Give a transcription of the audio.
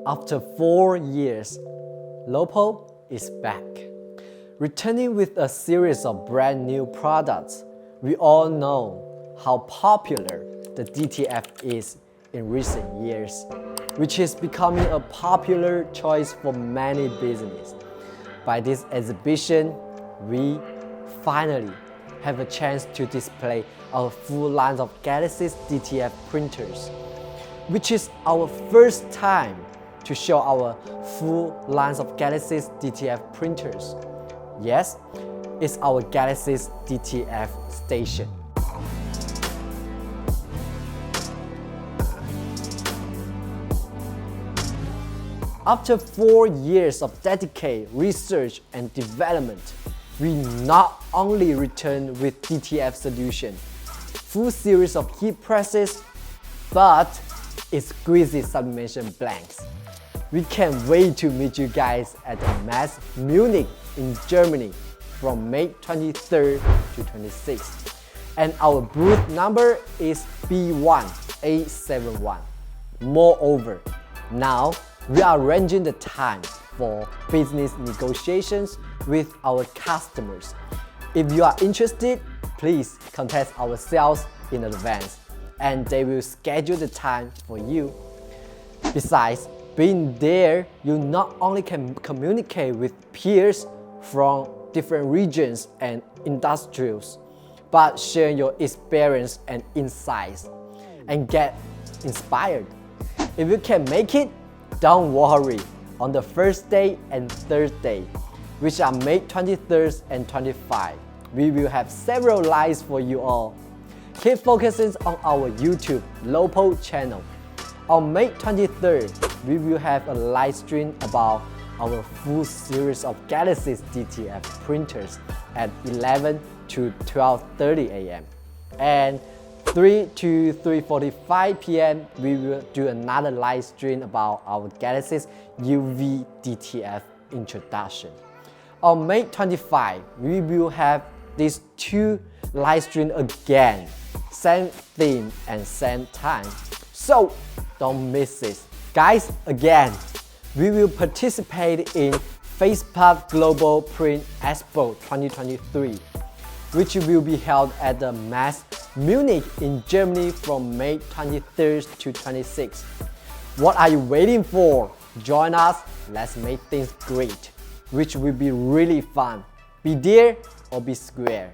After 4 years, LOPO is back. Returning with a series of brand new products. We all know how popular the DTF is in recent years, which is becoming a popular choice for many businesses. By this exhibition, we finally have a chance to display our full line of Galaxy DTF printers, which is our first time to show our full lines of Galaxy DTF printers. Yes, it's our Galaxy DTF station. After 4 years of dedicated research and development, we not only return with DTF solution, full series of heat presses, but exquisite sublimation blanks. We can't wait to meet you guys at the MES Munich in Germany from May 23rd to 26th. And our booth number is B1871. Moreover, now we are arranging the time for business negotiations with our customers. If you are interested, please contact our sales in advance and they will schedule the time for you. Besides, being there, you not only can communicate with peers from different regions and industries, but share your experience and insights and get inspired. If you can make it, don't worry. On the first day and third day, which are May 23rd and 25th, we will have several lives for you all. Keep focusing on our YouTube LOPO channel. On May 23rd, we will have a live stream about our full series of Galaxy DTF printers at 11 to 12:30 a.m. And 3 to 3:45 p.m. we will do another live stream about our Galaxy UV DTF introduction. On May 25, we will have these two live streams again, same theme and same time. So don't miss it. Guys, again, we will participate in Fespa Global Print Expo 2023, which will be held at the MES Munich in Germany from May 23rd to 26th. What are you waiting for? Join us, let's make things great, which will be really fun. Be there or be square.